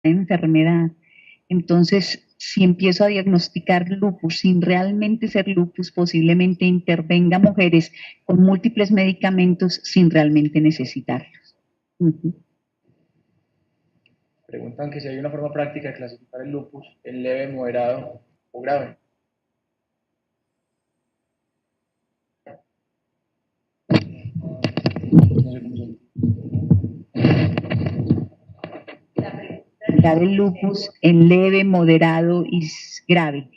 enfermedad. Entonces, si empiezo a diagnosticar lupus sin realmente ser lupus, posiblemente intervenga mujeres con múltiples medicamentos sin realmente necesitarlos. Preguntan que si hay una forma práctica de clasificar el lupus en leve, moderado o grave. El lupus en leve, moderado y grave.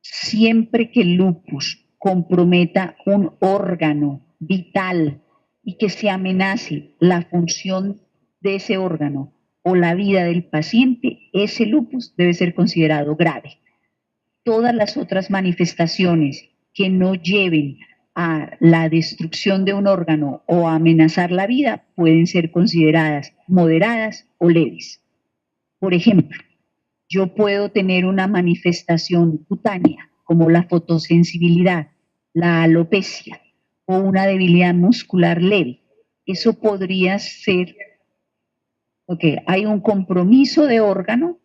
Siempre que el lupus comprometa un órgano vital y que se amenace la función de ese órgano o la vida del paciente, ese lupus debe ser considerado grave. Todas las otras manifestaciones que no lleven a la destrucción de un órgano o a amenazar la vida pueden ser consideradas moderadas o leves. Por ejemplo, yo puedo tener una manifestación cutánea como la fotosensibilidad, la alopecia o una debilidad muscular leve. Eso podría ser, hay un compromiso de órgano,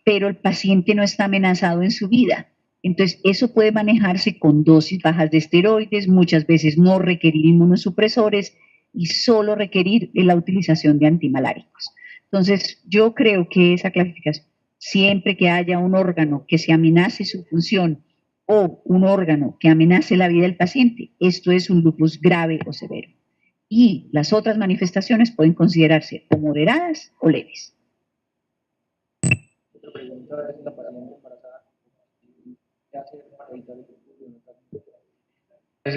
pero el paciente no está amenazado en su vida. Entonces, eso puede manejarse con dosis bajas de esteroides, muchas veces no requerir inmunosupresores y solo requerir la utilización de antimaláricos. Entonces, yo creo que esa clasificación, siempre que haya un órgano que se amenace su función o un órgano que amenace la vida del paciente, esto es un lupus grave o severo. Y las otras manifestaciones pueden considerarse o moderadas o leves. Otra pregunta es la para la mujer embarazada. ¿Qué hacer para evitar el lupus?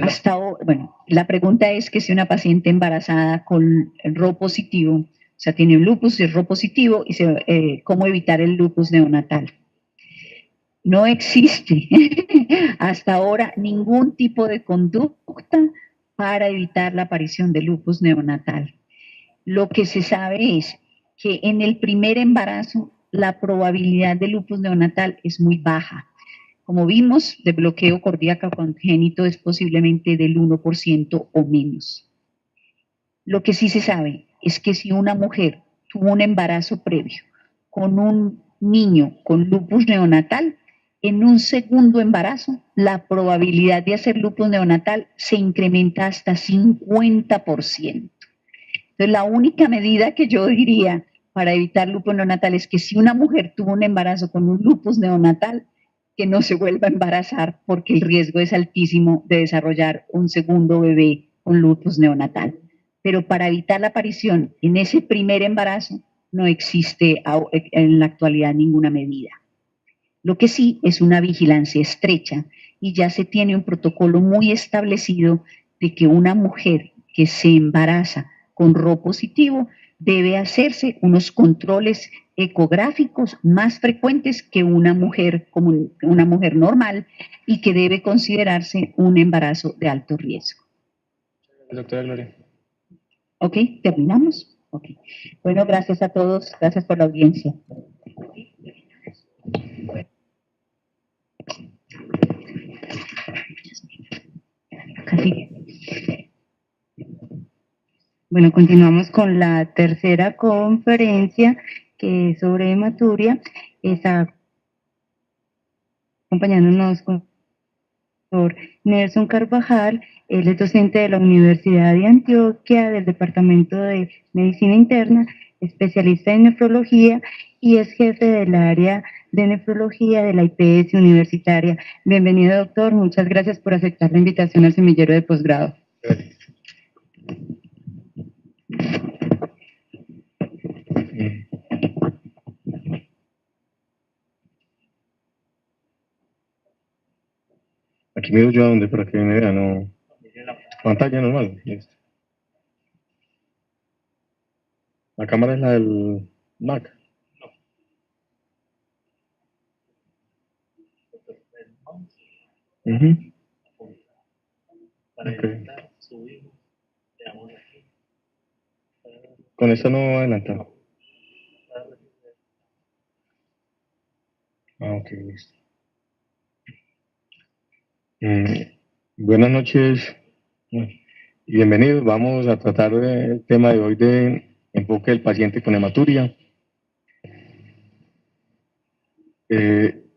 Hasta ahora, bueno, la pregunta es que si una paciente embarazada con Rho positivo, o sea, tiene un lupus y es Rho positivo, y ¿cómo evitar el lupus neonatal? No existe hasta ahora ningún tipo de conducta para evitar la aparición de lupus neonatal. Lo que se sabe es que en el primer embarazo la probabilidad de lupus neonatal es muy baja. Como vimos, de bloqueo cardíaco congénito es posiblemente del 1% o menos. Lo que sí se sabe es que si una mujer tuvo un embarazo previo con un niño con lupus neonatal, en un segundo embarazo, la probabilidad de hacer lupus neonatal se incrementa hasta 50%. Entonces, la única medida que yo diría para evitar lupus neonatal es que si una mujer tuvo un embarazo con un lupus neonatal, que no se vuelva a embarazar porque el riesgo es altísimo de desarrollar un segundo bebé con lupus neonatal. Pero para evitar la aparición en ese primer embarazo no existe en la actualidad ninguna medida. Lo que sí es una vigilancia estrecha y ya se tiene un protocolo muy establecido de que una mujer que se embaraza con Rho positivo debe hacerse unos controles ecográficos más frecuentes que una mujer común, una mujer normal, y que debe considerarse un embarazo de alto riesgo. Doctora Gloria. Ok, terminamos. Ok. Bueno, gracias a todos, gracias por la audiencia. Casi. Bueno, continuamos con la tercera conferencia, que es sobre hematuria. Está acompañándonos con el doctor Nelson Carvajal. Él es docente de la Universidad de Antioquia, del Departamento de Medicina Interna, especialista en nefrología y es jefe del área de nefrología de la IPS universitaria. Bienvenido, doctor. Muchas gracias por aceptar la invitación al semillero de posgrado. Gracias. Aquí miro yo a dónde para que me vean, no. Pantalla normal. Listo. La cámara es la del Mac. Okay. Con eso no adelanta. Ok, listo. Buenas noches y bienvenidos. Vamos a tratar el tema de hoy de enfoque del paciente con hematuria.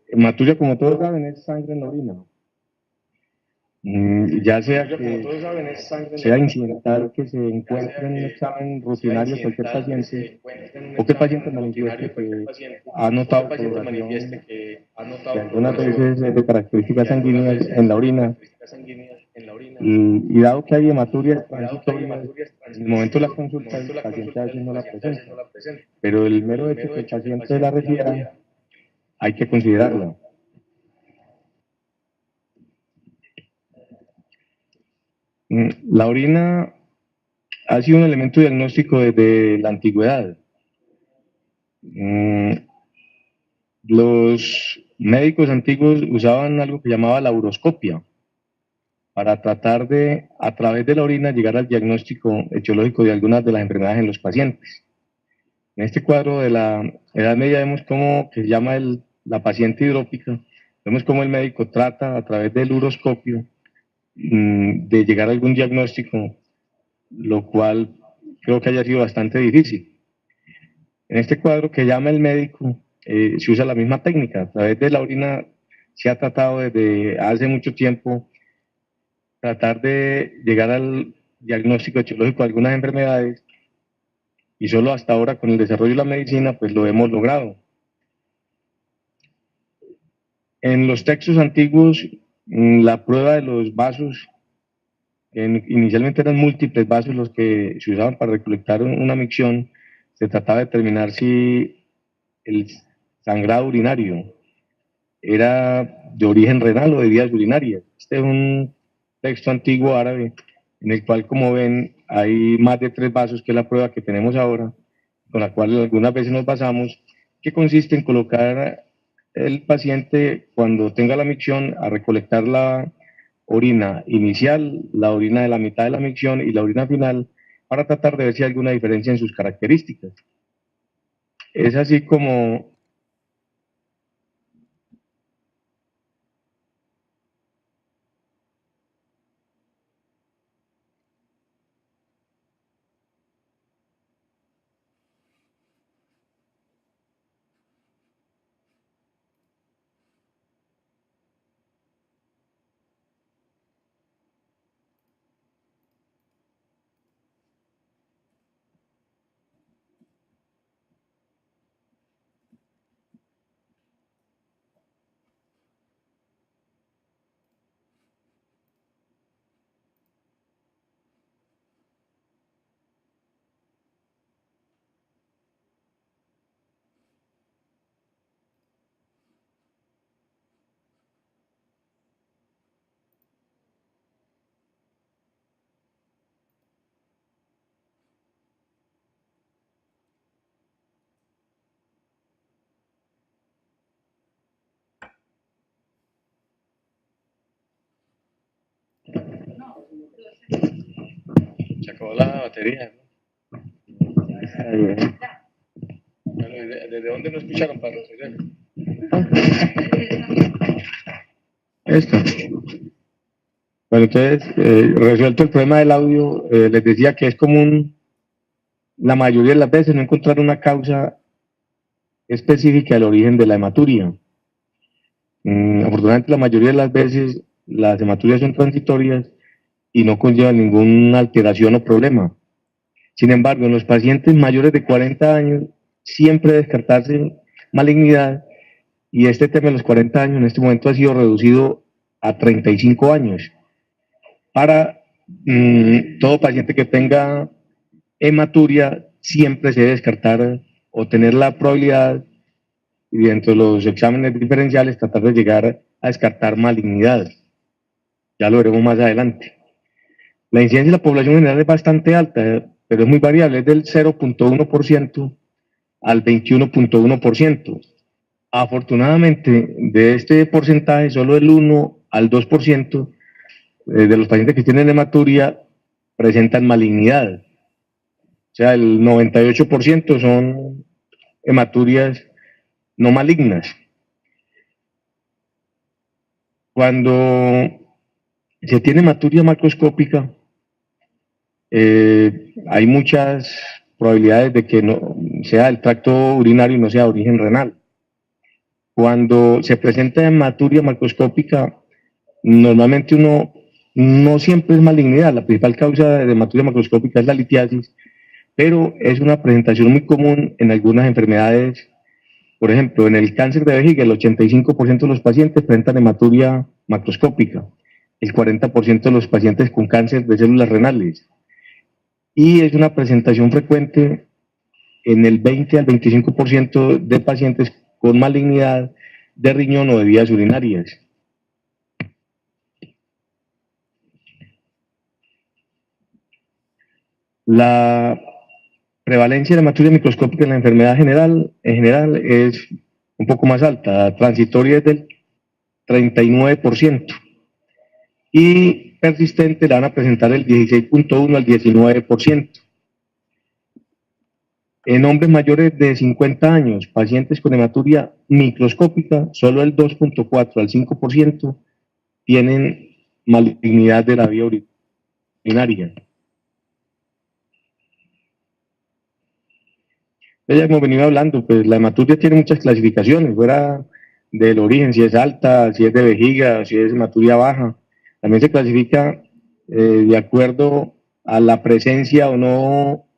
Hematuria, como todos saben, es sangre en la orina. Ya sea que sea incidental que se encuentre en un examen rutinario cualquier paciente, o que el paciente manifieste que ha notado coloración de algunas veces de características sanguíneas en la orina, y dado que hay hematurias transitorias, en el momento de la consulta el paciente a veces no la presenta, pero el mero hecho que el paciente la refiera, hay que considerarla. La orina ha sido un elemento diagnóstico desde la antigüedad. Los médicos antiguos usaban algo que llamaba la uroscopia para tratar de, a través de la orina, llegar al diagnóstico etiológico de algunas de las enfermedades en los pacientes. En este cuadro de la Edad Media vemos cómo, que se llama la paciente hidrópica, vemos cómo el médico trata a través del uroscopio de llegar a algún diagnóstico, lo cual creo que haya sido bastante difícil. En este cuadro que llama el médico, se usa la misma técnica. A través de la orina se ha tratado desde hace mucho tiempo tratar de llegar al diagnóstico etiológico de algunas enfermedades, y solo hasta ahora, con el desarrollo de la medicina, pues lo hemos logrado. En los textos antiguos, la prueba de los vasos, inicialmente eran múltiples vasos los que se usaban para recolectar una micción. Se trataba de determinar si el sangrado urinario era de origen renal o de vías urinarias. Este es un texto antiguo árabe en el cual, como ven, hay más de 3 vasos, que es la prueba que tenemos ahora, con la cual algunas veces nos basamos, que consiste en colocar el paciente, cuando tenga la micción, a recolectar la orina inicial, la orina de la mitad de la micción y la orina final, para tratar de ver si hay alguna diferencia en sus características. Es así como se acabó la batería, ¿no? Bueno, ¿desde dónde nos escucharon, Pablo? Esto. Bueno, entonces, resuelto el problema del audio, les decía que es común la mayoría de las veces no encontrar una causa específica del origen de la hematuria. Afortunadamente, la mayoría de las veces las hematurias son transitorias y no conllevan ninguna alteración o problema. Sin embargo, en los pacientes mayores de 40 años, siempre descartarse malignidad, y este tema de los 40 años en este momento ha sido reducido a 35 años. Para todo paciente que tenga hematuria, siempre se debe descartar o tener la probabilidad, y dentro de los exámenes diferenciales, tratar de llegar a descartar malignidad. Ya lo veremos más adelante. La incidencia de la población general es bastante alta, pero es muy variable, es del 0.1% al 21.1%. Afortunadamente, de este porcentaje, solo el 1 al 2% de los pacientes que tienen hematuria presentan malignidad. O sea, el 98% son hematurias no malignas. Cuando se tiene hematuria macroscópica, hay muchas probabilidades de que no sea el tracto urinario y no sea de origen renal. cuando se presenta hematuria macroscópica, normalmente uno no siempre es malignidad, la principal causa de hematuria macroscópica es la litiasis, pero es una presentación muy común en algunas enfermedades. Por ejemplo, en el cáncer de vejiga, el 85% de los pacientes presentan hematuria macroscópica, el 40% de los pacientes con cáncer de células renales, y es una presentación frecuente en el 20 al 25% de pacientes con malignidad de riñón o de vías urinarias. La prevalencia de la hematuria microscópica en la enfermedad en general es un poco más alta, transitoria es del 39% y persistente la van a presentar el 16.1 al 19%. En hombres mayores de 50 años, pacientes con hematuria microscópica, solo el 2.4 al 5% tienen malignidad de la vía urinaria. Ya hemos venido hablando, pues la hematuria tiene muchas clasificaciones, fuera del origen, si es alta, si es de vejiga, si es hematuria baja. También se clasifica de acuerdo a la presencia o no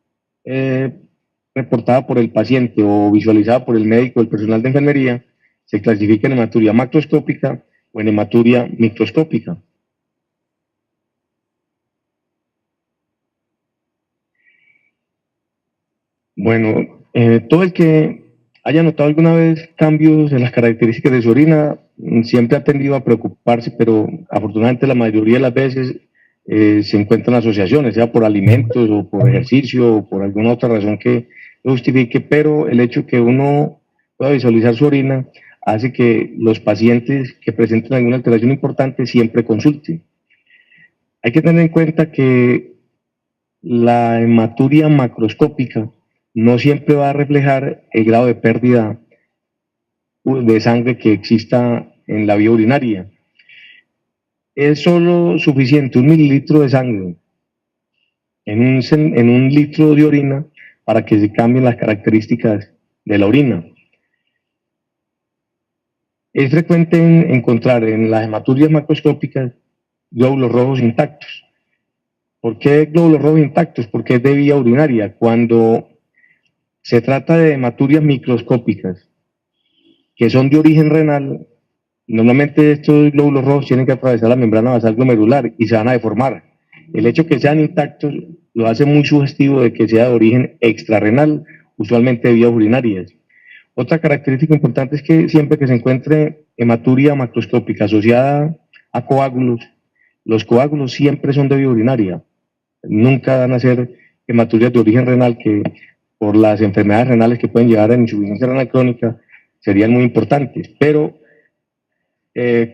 reportada por el paciente o visualizada por el médico o el personal de enfermería, se clasifica en hematuria macroscópica o en hematuria microscópica. Bueno, todo el que haya notado alguna vez cambios en las características de su orina siempre ha tendido a preocuparse, pero afortunadamente la mayoría de las veces se encuentran asociaciones, sea por alimentos o por ejercicio o por alguna otra razón que lo justifique, pero el hecho que uno pueda visualizar su orina hace que los pacientes que presenten alguna alteración importante siempre consulten. Hay que tener en cuenta que la hematuria macroscópica no siempre va a reflejar el grado de pérdida de sangre que exista en la vía urinaria. Es solo suficiente 1 mililitro de sangre en un litro de orina para que se cambien las características de la orina. Es frecuente encontrar en las hematurias macroscópicas glóbulos rojos intactos. ¿Por qué glóbulos rojos intactos? Porque es de vía urinaria. Cuando se trata de hematurias microscópicas que son de origen renal, normalmente estos glóbulos rojos tienen que atravesar la membrana basal glomerular y se van a deformar. El hecho que sean intactos lo hace muy sugestivo de que sea de origen extrarrenal, usualmente de vías urinarias. Otra característica importante es que siempre que se encuentre hematuria macroscópica asociada a coágulos, los coágulos siempre son de vía urinaria. Nunca van a ser hematurias de origen renal que por las enfermedades renales que pueden llevar a insuficiencia renal crónica serían muy importantes, pero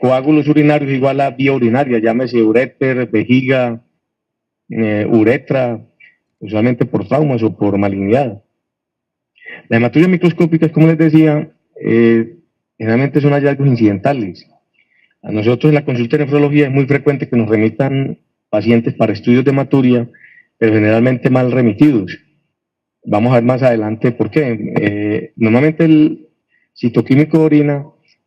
coágulos urinarios igual a vía urinaria, llámese uréter, vejiga, uretra, usualmente por traumas o por malignidad. La hematuria microscópica, como les decía, generalmente son hallazgos incidentales. A nosotros en la consulta de nefrología es muy frecuente que nos remitan pacientes para estudios de hematuria, pero generalmente mal remitidos. Vamos a ver más adelante por qué. Normalmente el citoquímico de orina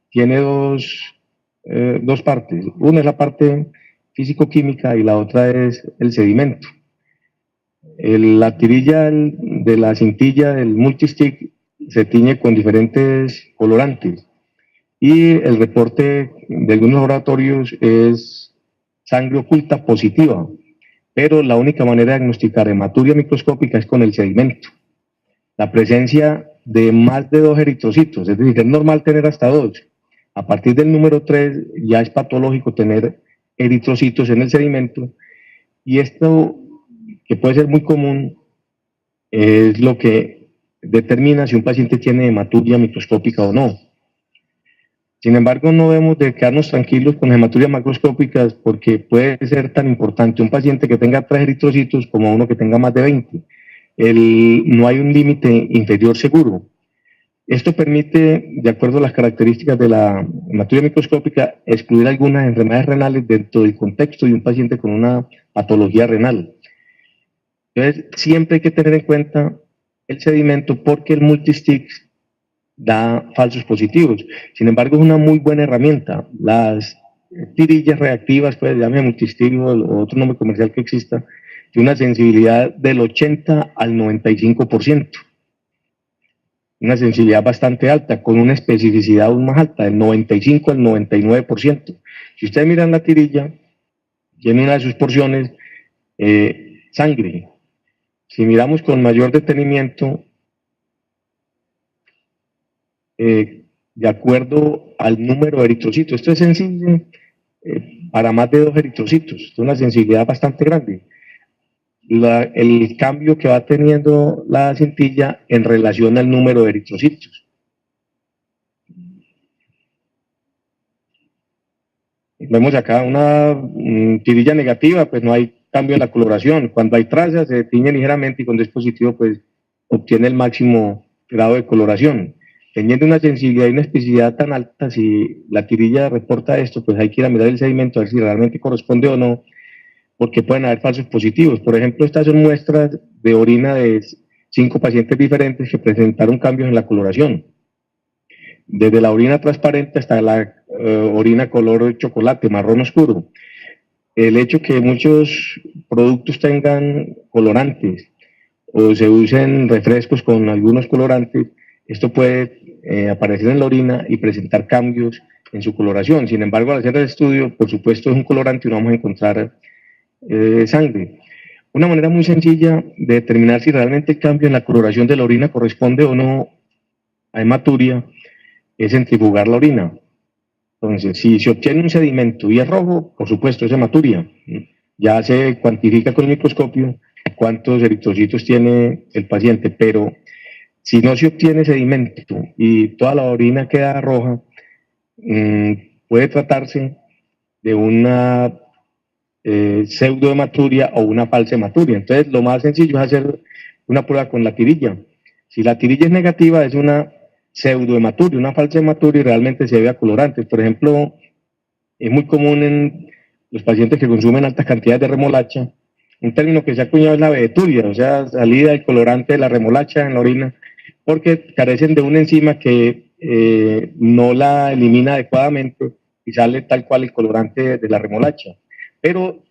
tiene dos partes. Una es la parte físico-química y la otra es el sedimento. La tirilla de la cintilla del multistick se tiñe con diferentes colorantes y el reporte de algunos laboratorios es sangre oculta positiva, pero la única manera de diagnosticar hematuria microscópica es con el sedimento. La presencia de más de 2 eritrocitos, es decir, es normal tener hasta 2. A partir del número 3 ya es patológico tener eritrocitos en el sedimento y esto, que puede ser muy común, es lo que determina si un paciente tiene hematuria microscópica o no. Sin embargo, no debemos de quedarnos tranquilos con hematurias macroscópicas porque puede ser tan importante un paciente que tenga 3 eritrocitos como uno que tenga más de 20. No hay un límite inferior seguro. Esto permite, de acuerdo a las características de la hematuria microscópica, excluir algunas enfermedades renales dentro del contexto de un paciente con una patología renal. Entonces, siempre hay que tener en cuenta el sedimento porque el multistick da falsos positivos. Sin embargo, es una muy buena herramienta. Las tirillas reactivas, pues llame multistigio o otro nombre comercial que exista, tiene una sensibilidad del 80 al 95%. Una sensibilidad bastante alta, con una especificidad aún más alta, del 95 al 99%. Si ustedes miran la tirilla, tiene una de sus porciones sangre. Si miramos con mayor detenimiento, de acuerdo al número de eritrocitos, esto es sensible para más de 2 eritrocitos, es una sensibilidad bastante grande. El cambio que va teniendo la cintilla en relación al número de eritrocitos. Vemos acá una tirilla negativa, pues no hay cambio en la coloración. Cuando hay trazas se tiñe ligeramente y cuando es positivo, pues obtiene el máximo grado de coloración. Teniendo una sensibilidad y una especificidad tan alta, si la tirilla reporta esto, pues hay que ir a mirar el sedimento a ver si realmente corresponde o no, porque pueden haber falsos positivos. Por ejemplo, estas son muestras de orina de 5 pacientes diferentes que presentaron cambios en la coloración. Desde la orina transparente hasta la orina color chocolate, marrón oscuro. El hecho que muchos productos tengan colorantes o se usen refrescos con algunos colorantes, esto puede aparecer en la orina y presentar cambios en su coloración. Sin embargo, al hacer el estudio, por supuesto es un colorante y no vamos a encontrar sangre. Una manera muy sencilla de determinar si realmente el cambio en la coloración de la orina corresponde o no a hematuria es centrifugar la orina. Entonces, si se obtiene un sedimento y es rojo, por supuesto es hematuria. Ya se cuantifica con el microscopio cuántos eritrocitos tiene el paciente, pero si no se obtiene sedimento y toda la orina queda roja, puede tratarse de una pseudohematuria o una falsa hematuria. Entonces, lo más sencillo es hacer una prueba con la tirilla. Si la tirilla es negativa, es una pseudohematuria, una falsa hematuria y realmente se debe a colorantes. Por ejemplo, es muy común en los pacientes que consumen altas cantidades de remolacha, un término que se ha acuñado es la vegeturia, o sea, salida del colorante de la remolacha en la orina, porque carecen de una enzima que no la elimina adecuadamente y sale tal cual el colorante de la remolacha. Pero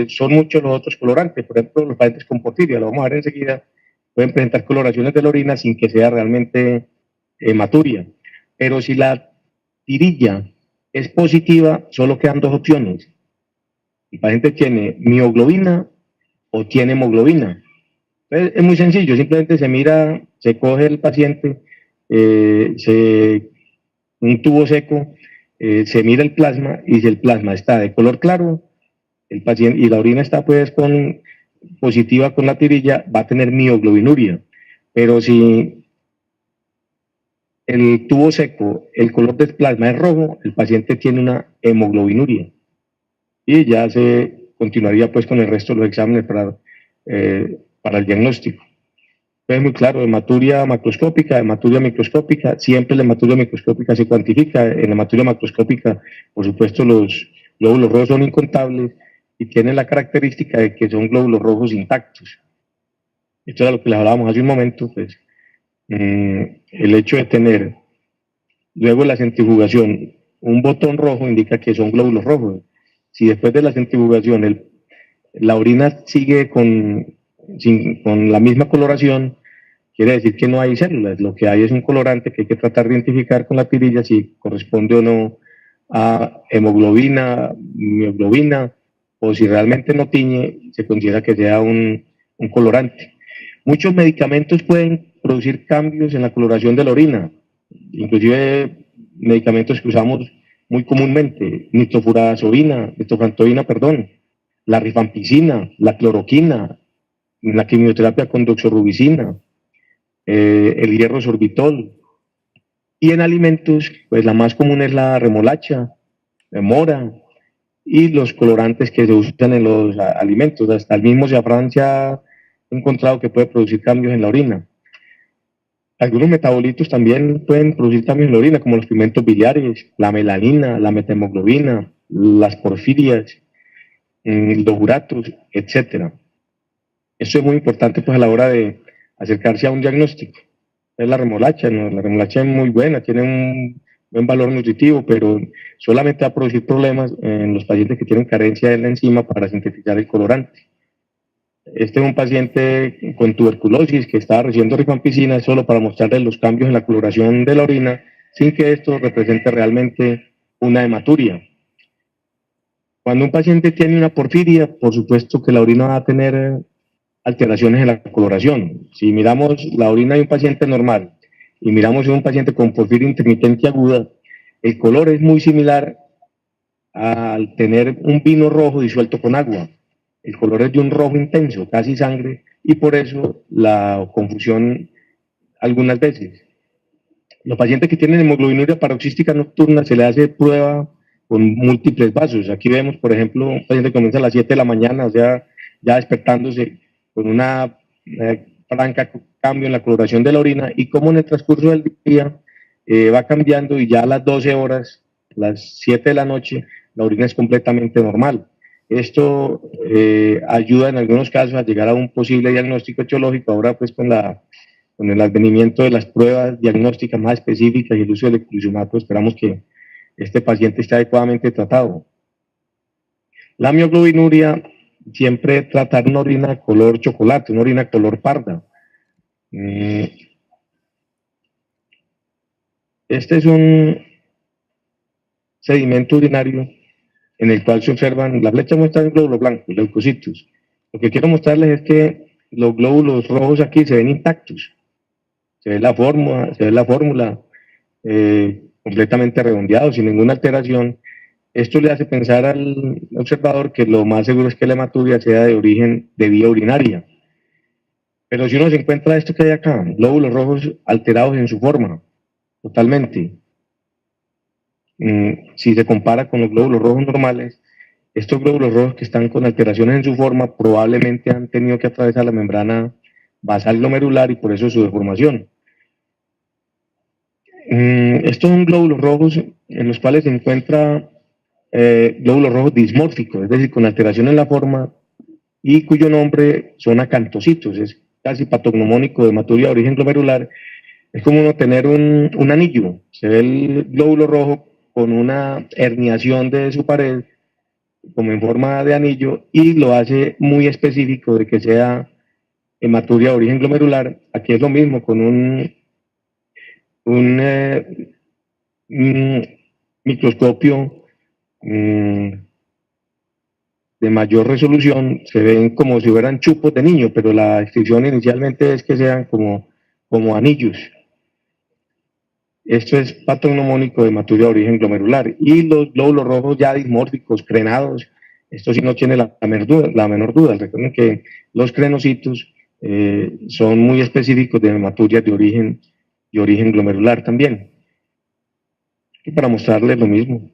son muchos los otros colorantes, por ejemplo, los pacientes con porfiria, lo vamos a ver enseguida, pueden presentar coloraciones de la orina sin que sea realmente hematuria. Pero si la tirilla es positiva, solo quedan 2 opciones. El paciente tiene mioglobina o tiene hemoglobina. Entonces, es muy sencillo, simplemente se mira, se coge el paciente, un tubo seco, se mira el plasma y si el plasma está de color claro, el paciente y la orina está pues positiva con la tirilla, va a tener mioglobinuria. Pero si el tubo seco, el color del plasma es rojo, el paciente tiene una hemoglobinuria. Y ya se continuaría pues con el resto de los exámenes para el diagnóstico. Es muy claro, hematuria macroscópica, hematuria microscópica, siempre la hematuria microscópica se cuantifica, en la hematuria macroscópica, por supuesto, los glóbulos rojos son incontables y tienen la característica de que son glóbulos rojos intactos. Esto era lo que les hablábamos hace un momento, pues, el hecho de tener luego la centrifugación, un botón rojo indica que son glóbulos rojos. Si después de la centrifugación la orina sigue con la misma coloración, quiere decir que no hay células, lo que hay es un colorante que hay que tratar de identificar con la tirilla si corresponde o no a hemoglobina, mioglobina, o si realmente no tiñe, se considera que sea un colorante. Muchos medicamentos pueden producir cambios en la coloración de la orina, inclusive medicamentos que usamos muy comúnmente, nitrofurantoína, la rifampicina, la cloroquina, la quimioterapia con doxorubicina, el hierro sorbitol. Y en alimentos, pues la más común es la remolacha, la mora y los colorantes que se usan en los alimentos. Hasta el mismo azafrán se ha encontrado que puede producir cambios en la orina. Algunos metabolitos también pueden producir cambios en la orina, como los pigmentos biliares, la melanina, la metahemoglobina, las porfirias, los uratos, etc. Esto es muy importante pues, a la hora de acercarse a un diagnóstico. es la remolacha, ¿no? La remolacha es muy buena, tiene un buen valor nutritivo, pero solamente va a producir problemas en los pacientes que tienen carencia de la enzima para sintetizar el colorante. Este es un paciente con tuberculosis que estaba recibiendo rifampicina solo para mostrarle los cambios en la coloración de la orina sin que esto represente realmente una hematuria. Cuando un paciente tiene una porfiria, por supuesto que la orina va a tener alteraciones en la coloración. Si miramos la orina de un paciente normal y miramos en un paciente con porfiria intermitente aguda, el color es muy similar al tener un vino rojo disuelto con agua. El color es de un rojo intenso, casi sangre, y por eso la confusión algunas veces. Los pacientes que tienen hemoglobinuria paroxística nocturna se le hace prueba con múltiples vasos. Aquí vemos, por ejemplo, un paciente que comienza a las 7 de la mañana, o sea, ya despertándose con una franca cambio en la coloración de la orina y cómo en el transcurso del día va cambiando y ya a las 12 horas, las 7 de la noche, la orina es completamente normal. Esto ayuda en algunos casos a llegar a un posible diagnóstico etiológico, ahora pues con el advenimiento de las pruebas diagnósticas más específicas y el uso del eculizumab, esperamos que este paciente esté adecuadamente tratado. La mioglobinuria, siempre tratar una orina color chocolate, una orina color parda. Este es un sedimento urinario en el cual se observan, la flecha muestra el glóbulo blanco, leucocitos. Lo que quiero mostrarles es que los glóbulos rojos aquí se ven intactos. Se ve la fórmula completamente redondeado, sin ninguna alteración. Esto le hace pensar al observador que lo más seguro es que la hematuria sea de origen de vía urinaria. Pero si uno se encuentra esto que hay acá, glóbulos rojos alterados en su forma, totalmente. Si se compara con los glóbulos rojos normales, estos glóbulos rojos que están con alteraciones en su forma probablemente han tenido que atravesar la membrana basal glomerular y por eso su deformación. Estos son glóbulos rojos en los cuales se encuentra glóbulos rojos dismórficos, es decir, con alteración en la forma y cuyo nombre son acantocitos, es casi patognomónico de hematuria de origen glomerular. Es como uno tener un anillo, se ve el glóbulo rojo con una herniación de su pared como en forma de anillo y lo hace muy específico de que sea hematuria de origen glomerular. Aquí es lo mismo, con un microscopio de mayor resolución, se ven como si fueran chupos de niño, pero la descripción inicialmente es que sean como anillos. Esto es patognomónico de hematuria de origen glomerular. Y los glóbulos rojos ya dismórficos, crenados, esto sí no tiene la menor duda. Recuerden que los crenocitos son muy específicos de hematurias de origen glomerular también. Y para mostrarles lo mismo,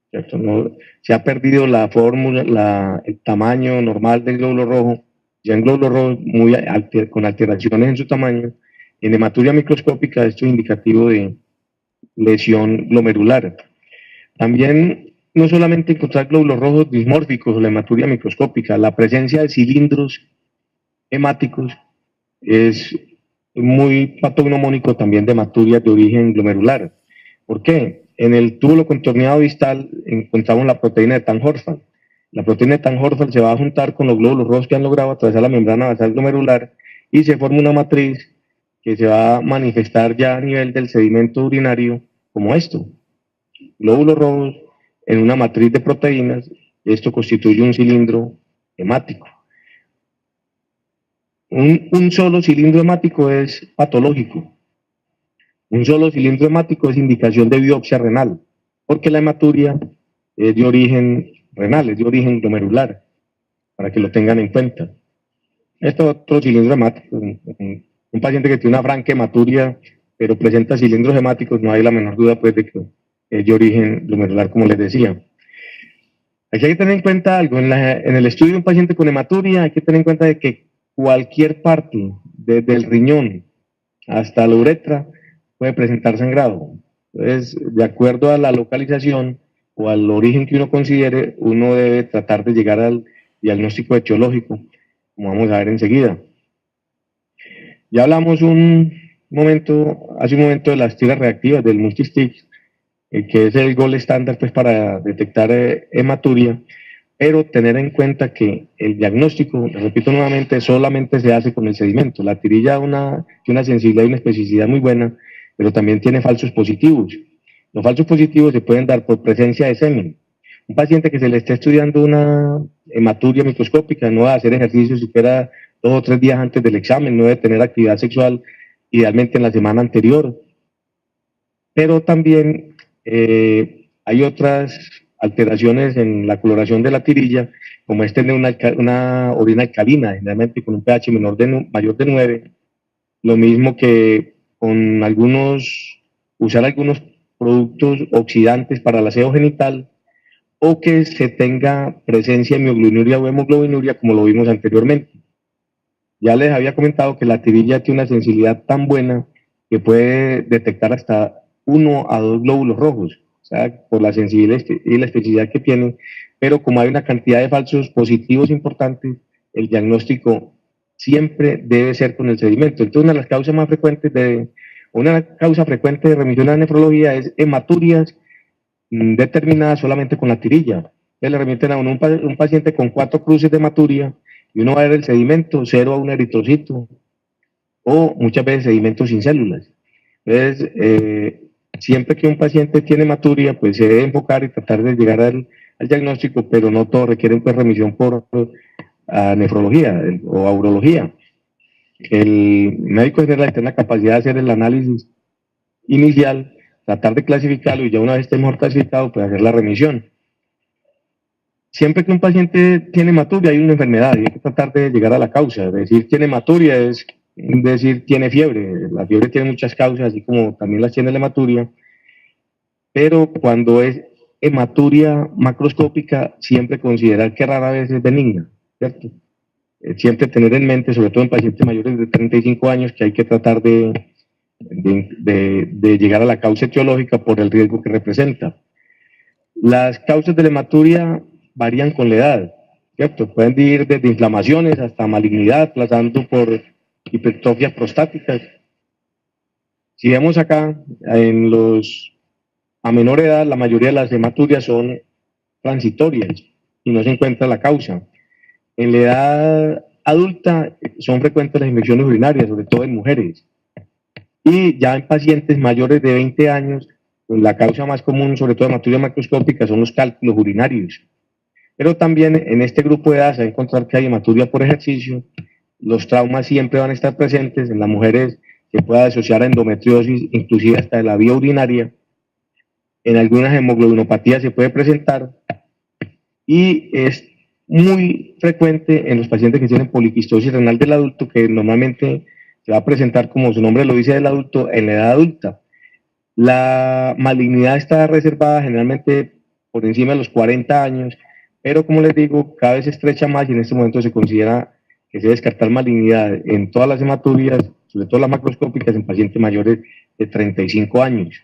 ¿cierto? No, se ha perdido la fórmula, el tamaño normal del glóbulo rojo, ya en glóbulos rojos con alteraciones en su tamaño. En hematuria microscópica esto es indicativo de lesión glomerular. También no solamente encontrar glóbulos rojos dismórficos o la hematuria microscópica, la presencia de cilindros hemáticos es muy patognomónico también de hematurias de origen glomerular. ¿Por qué? En el túbulo contorneado distal encontramos la proteína de Tan-Horfan. La proteína de Tan-Horfan se va a juntar con los glóbulos rojos que han logrado atravesar la membrana basal glomerular y se forma una matriz que se va a manifestar ya a nivel del sedimento urinario como esto. Glóbulos rojos en una matriz de proteínas, esto constituye un cilindro hemático. Un solo cilindro hemático es patológico. Un solo cilindro hemático es indicación de biopsia renal, porque la hematuria es de origen renal, es de origen glomerular, para que lo tengan en cuenta. Este otro cilindro hemático, un paciente que tiene una franca hematuria, pero presenta cilindros hemáticos, no hay la menor duda pues de que es de origen glomerular, como les decía. Aquí hay que tener en cuenta algo, en el estudio de un paciente con hematuria hay que tener en cuenta de que cualquier parte, desde el riñón hasta la uretra, puede presentar sangrado. Entonces, de acuerdo a la localización o al origen que uno considere, uno debe tratar de llegar al diagnóstico etiológico, como vamos a ver enseguida. Ya hablamos un hace un momento de las tiras reactivas del multistick, que es el gol estándar pues, para detectar hematuria, pero tener en cuenta que el diagnóstico, repito nuevamente, solamente se hace con el sedimento. La tirilla tiene una sensibilidad y una especificidad muy buena, pero también tiene falsos positivos. Los falsos positivos se pueden dar por presencia de semen. Un paciente que se le esté estudiando una hematuria microscópica no va a hacer ejercicio siquiera 2 o 3 días antes del examen, no debe tener actividad sexual idealmente en la semana anterior. Pero también hay otras alteraciones en la coloración de la tirilla, como es tener una orina alcalina, generalmente con un pH mayor de 9, lo mismo que con usar algunos productos oxidantes para el aseo genital, o que se tenga presencia de mioglobinuria o hemoglobinuria, como lo vimos anteriormente. Ya les había comentado que la tirilla tiene una sensibilidad tan buena que puede detectar hasta 1 a 2 glóbulos rojos, o sea, por la sensibilidad y la especificidad que tiene, pero como hay una cantidad de falsos positivos importantes, el diagnóstico siempre debe ser con el sedimento. Entonces, una causa frecuente de remisión a nefrología es hematurias determinadas solamente con la tirilla. Le remiten a uno un paciente con 4 cruces de hematuria y uno va a ver el sedimento 0 a un eritrocito o muchas veces sedimentos sin células. Entonces, siempre que un paciente tiene hematuria, pues se debe enfocar y tratar de llegar al diagnóstico, pero no todo requiere pues, remisión por nefrología o a urología. El médico general tiene la capacidad de hacer el análisis inicial, tratar de clasificarlo y ya una vez esté mejor clasificado, pues hacer la remisión. Siempre que un paciente tiene hematuria hay una enfermedad y hay que tratar de llegar a la causa. Decir tiene hematuria es decir tiene fiebre. La fiebre tiene muchas causas, así como también las tiene la hematuria, pero cuando es hematuria macroscópica, siempre considerar que rara vez es benigna, ¿cierto? Siempre tener en mente, sobre todo en pacientes mayores de 35 años, que hay que tratar de llegar a la causa etiológica por el riesgo que representa. Las causas de la hematuria varían con la edad, ¿cierto? Pueden ir desde inflamaciones hasta malignidad, pasando por hipertrofias prostáticas. Si vemos acá, a menor edad, la mayoría de las hematurias son transitorias y no se encuentra la causa. En la edad adulta son frecuentes las infecciones urinarias, sobre todo en mujeres. Y ya en pacientes mayores de 20 años, la causa más común, sobre todo de hematuria macroscópica, son los cálculos urinarios. Pero también en este grupo de edad se va a encontrar que hay hematuria por ejercicio, los traumas siempre van a estar presentes, en las mujeres se puede asociar a endometriosis, inclusive hasta de la vía urinaria, en algunas hemoglobinopatías se puede presentar, y es muy frecuente en los pacientes que tienen poliquistosis renal del adulto, que normalmente se va a presentar, como su nombre lo dice, del adulto, en la edad adulta. La malignidad está reservada generalmente por encima de los 40 años, pero como les digo, cada vez se estrecha más y en este momento se considera que se debe descartar malignidad en todas las hematurias, sobre todo las macroscópicas, en pacientes mayores de 35 años.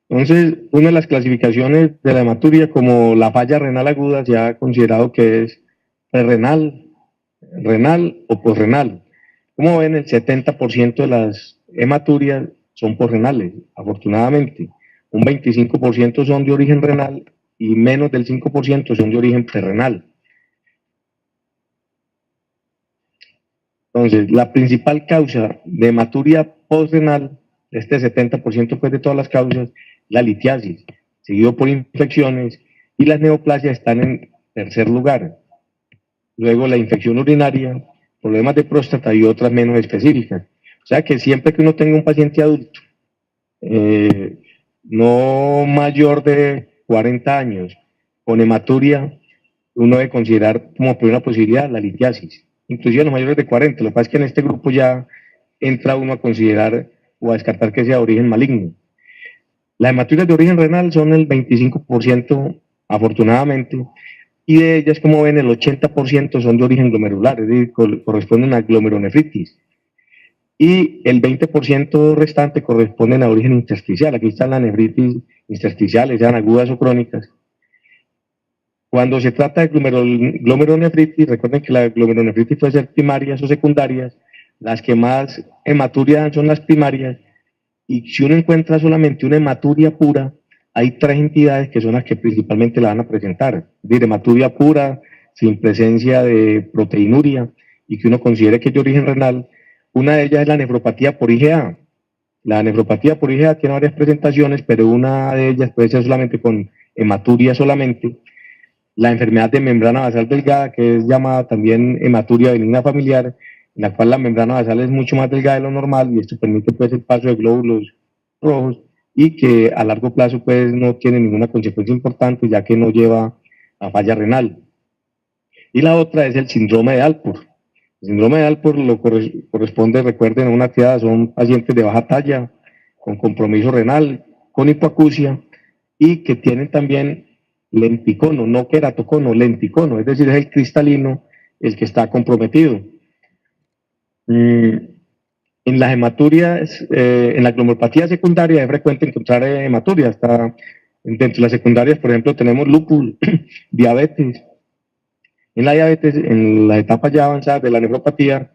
Entonces, una de las clasificaciones de la hematuria como la falla renal aguda se ha considerado que es renal, renal o posrenal. Como ven, el 70% de las hematurias son posrenales, afortunadamente. Un 25% son de origen renal y menos del 5% son de origen prerrenal. Entonces, la principal causa de hematuria postrenal, este 70% pues, de todas las causas, la litiasis, seguido por infecciones, y las neoplasias están en tercer lugar. Luego la infección urinaria, problemas de próstata y otras menos específicas. O sea que siempre que uno tenga un paciente adulto, no mayor de 40 años, con hematuria, uno debe considerar como primera posibilidad la litiasis. Inclusive los mayores de 40, lo que pasa es que en este grupo ya entra uno a considerar o a descartar que sea de origen maligno. Las hematurias de origen renal son el 25%, afortunadamente, y de ellas, como ven, el 80% son de origen glomerular, es decir, corresponden a glomerulonefritis. Y el 20% restante corresponden a origen intersticial. Aquí están las nefritis intersticiales, sean agudas o crónicas. Cuando se trata de glomerulonefritis, recuerden que la glomerulonefritis puede ser primarias o secundarias, las que más hematuria dan son las primarias, y si uno encuentra solamente una hematuria pura, hay 3 entidades que son las que principalmente la van a presentar, es decir, hematuria pura, sin presencia de proteinuria, y que uno considere que es de origen renal. Una de ellas es la nefropatía por IgA. La nefropatía por IgA tiene varias presentaciones, pero una de ellas puede ser solamente con hematuria solamente. La enfermedad de membrana basal delgada, que es llamada también hematuria benigna familiar, en la cual la membrana basal es mucho más delgada de lo normal y esto permite pues el paso de glóbulos rojos y que a largo plazo pues no tiene ninguna consecuencia importante ya que no lleva a falla renal. Y la otra es el síndrome de Alport. El síndrome de Alport lo corresponde, recuerden, a una triada, son pacientes de baja talla, con compromiso renal, con hipoacusia y que tienen también lenticono, no queratocono, lenticono, es decir, es el cristalino el que está comprometido. En las hematurias, en la glomerulopatía secundaria es frecuente encontrar hematuria. Hasta dentro de las secundarias, por ejemplo, tenemos lupus, diabetes. En la diabetes, en las etapas ya avanzadas de la nefropatía,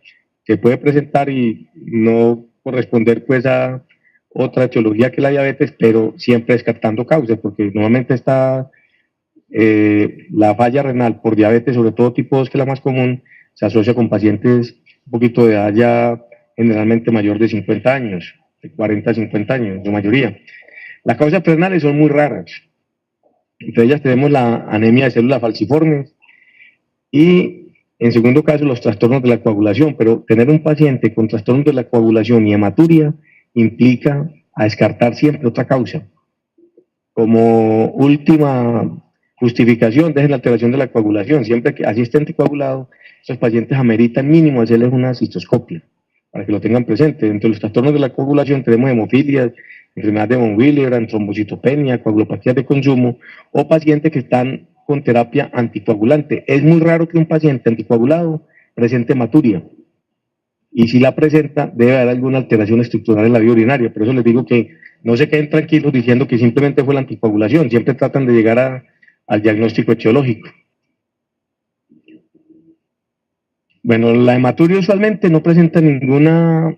se puede presentar y no corresponder pues a otra etiología que la diabetes, pero siempre descartando causas, porque normalmente está la falla renal por diabetes, sobre todo tipo 2, que es la más común, se asocia con pacientes un poquito de edad ya generalmente mayor de 50 años, de 40 a 50 años, la mayoría. Las causas renales son muy raras. Entre ellas tenemos la anemia de células falciformes y, en segundo caso, los trastornos de la coagulación. Pero tener un paciente con trastornos de la coagulación y hematuria implica a descartar siempre otra causa. Como última justificación, dejen la alteración de la coagulación. Siempre que así esté anticoagulado, esos pacientes ameritan mínimo hacerles una cistoscopia, para que lo tengan presente. Dentro de los trastornos de la coagulación tenemos hemofilias, enfermedad de von Willebrand, trombocitopenia, coagulopatías de consumo, o pacientes que están con terapia anticoagulante. Es muy raro que un paciente anticoagulado presente hematuria, y si la presenta, debe haber alguna alteración estructural en la vía urinaria. Por eso les digo que no se queden tranquilos diciendo que simplemente fue la anticoagulación, siempre tratan de llegar al diagnóstico etiológico. Bueno, la hematuria usualmente no presenta ninguna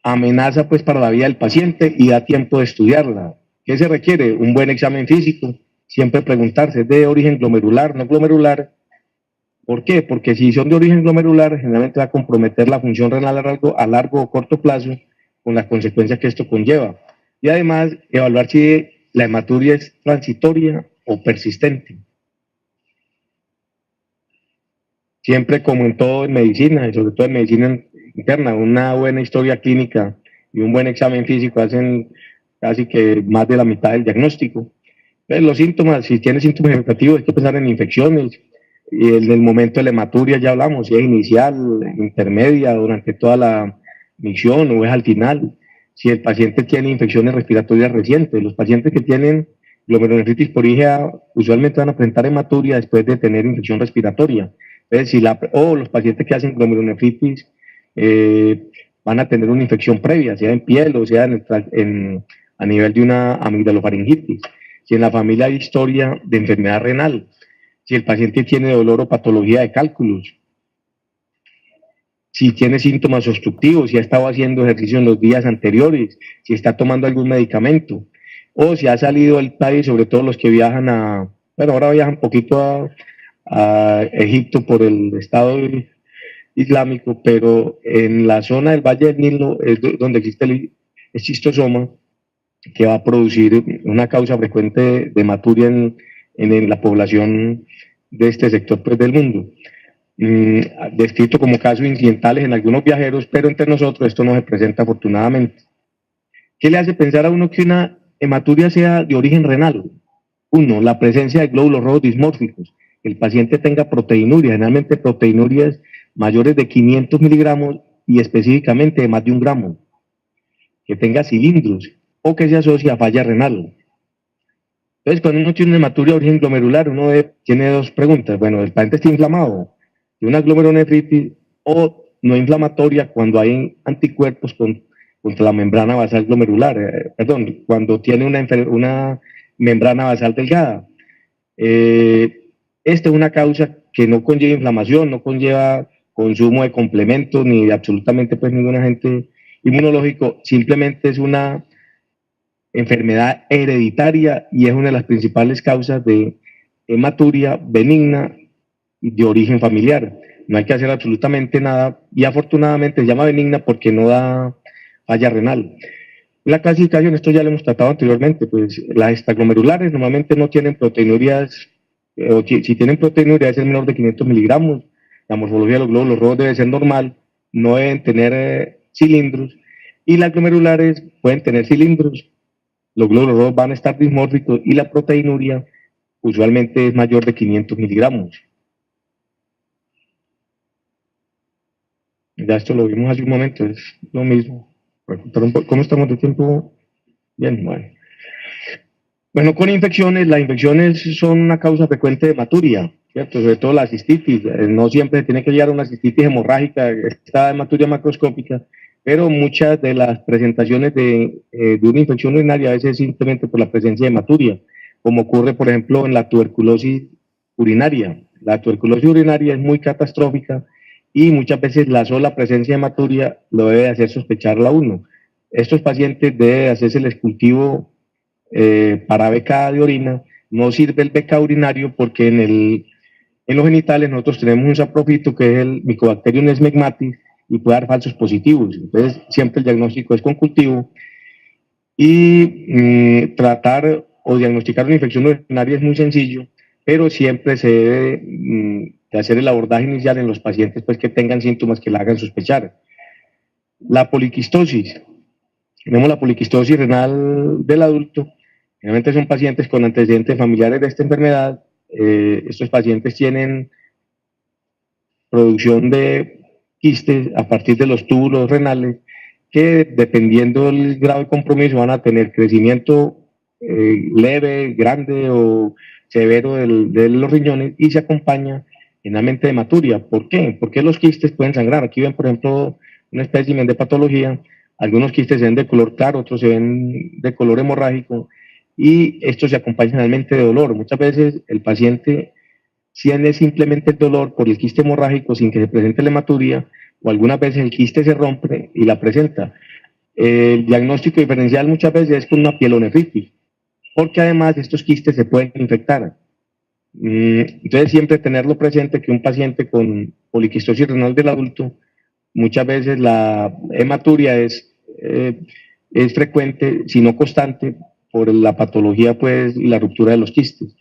amenaza pues para la vida del paciente y da tiempo de estudiarla. ¿Qué se requiere? Un buen examen físico, siempre preguntarse, ¿es de origen glomerular, no glomerular? ¿Por qué? Porque si son de origen glomerular, generalmente va a comprometer la función renal a largo o corto plazo, con las consecuencias que esto conlleva. Y además, evaluar si la hematuria es transitoria o persistente. Siempre, como en todo en medicina, y sobre todo en medicina interna, una buena historia clínica y un buen examen físico hacen casi que más de la mitad del diagnóstico. Entonces, los síntomas, si tiene síntomas vegetativos, hay que pensar en infecciones. Y en el momento de la hematuria ya hablamos, si es inicial, intermedia, durante toda la micción o es al final. Si el paciente tiene infecciones respiratorias recientes, los pacientes que tienen glomerulonefritis por IgA usualmente van a presentar hematuria después de tener infección respiratoria. Entonces, o los pacientes que hacen glomerulonefritis van a tener una infección previa, sea en piel o sea a nivel de una amigdalofaringitis. Si en la familia hay historia de enfermedad renal, si el paciente tiene dolor o patología de cálculos, si tiene síntomas obstructivos, si ha estado haciendo ejercicio en los días anteriores, si está tomando algún medicamento, o si ha salido del país, sobre todo los que viajan ahora viajan un poquito a Egipto por el Estado Islámico, pero en la zona del Valle del Nilo es donde existe el escistosoma, que va a producir una causa frecuente de hematuria en la población de este sector pues, del mundo. Descrito como casos incidentales en algunos viajeros, pero entre nosotros esto no se presenta afortunadamente. ¿Qué le hace pensar a uno que una hematuria sea de origen renal? Uno, la presencia de glóbulos rojos dismórficos, que el paciente tenga proteinuria, generalmente proteinurias mayores de 500 miligramos y específicamente de más de 1 gramo, que tenga cilindros o que se asocie a falla renal. Entonces, cuando uno tiene una hematuria de origen glomerular, uno tiene 2 preguntas. Bueno, ¿el paciente está inflamado? ¿De una glomerulonefritis o no inflamatoria cuando hay anticuerpos contra la membrana basal glomerular? Cuando tiene una membrana basal delgada. Esta es una causa que no conlleva inflamación, no conlleva consumo de complementos ni de absolutamente pues ningún agente inmunológico, simplemente es una enfermedad hereditaria y es una de las principales causas de hematuria benigna de origen familiar. No hay que hacer absolutamente nada y afortunadamente se llama benigna porque no da falla renal. La clasificación, esto ya lo hemos tratado anteriormente, pues las extraglomerulares normalmente no tienen proteinurias, o si tienen proteinuria es el menor de 500 miligramos, la morfología de los glóbulos rojos debe ser normal, no deben tener cilindros, y las glomerulares pueden tener cilindros, los glóbulos rojos van a estar dismórficos y la proteinuria usualmente es mayor de 500 miligramos. Ya esto lo vimos hace un momento, es lo mismo. ¿Cómo estamos de tiempo? Bien, bueno. Bueno, con infecciones, las infecciones son una causa frecuente de hematuria, ¿cierto? Sobre todo la cistitis. No siempre tiene que llegar a una cistitis hemorrágica, esta hematuria macroscópica, pero muchas de las presentaciones de una infección urinaria a veces es simplemente por la presencia de hematuria, como ocurre, por ejemplo, en la tuberculosis urinaria. La tuberculosis urinaria es muy catastrófica y muchas veces la sola presencia de hematuria lo debe hacer sospecharla uno. Estos pacientes deben hacerse el cultivo para beca de orina. No sirve el beca urinario porque en los genitales nosotros tenemos un saprofito que es el Mycobacterium smegmatis y puede dar falsos positivos. Entonces siempre el diagnóstico es con cultivo y tratar o diagnosticar una infección urinaria es muy sencillo, pero siempre se debe de hacer el abordaje inicial en los pacientes pues, que tengan síntomas que la hagan sospechar. La poliquistosis. Tenemos la poliquistosis renal del adulto. Generalmente son pacientes con antecedentes familiares de esta enfermedad. Estos pacientes tienen producción de quistes a partir de los túbulos renales que dependiendo del grado de compromiso van a tener crecimiento leve, grande o severo de los riñones y se acompaña generalmente de hematuria. ¿Por qué? Porque los quistes pueden sangrar. Aquí ven, por ejemplo, un espécimen de patología. Algunos quistes se ven de color claro, otros se ven de color hemorrágico y esto se acompaña generalmente de dolor. Muchas veces el paciente tiene simplemente el dolor por el quiste hemorrágico sin que se presente la hematuria o algunas veces el quiste se rompe y la presenta. El diagnóstico diferencial muchas veces es con una pielonefritis, porque además estos quistes se pueden infectar. Entonces siempre tenerlo presente que un paciente con poliquistosis renal del adulto, muchas veces la hematuria es frecuente, si no constante, por la patología pues, y la ruptura de los quistes.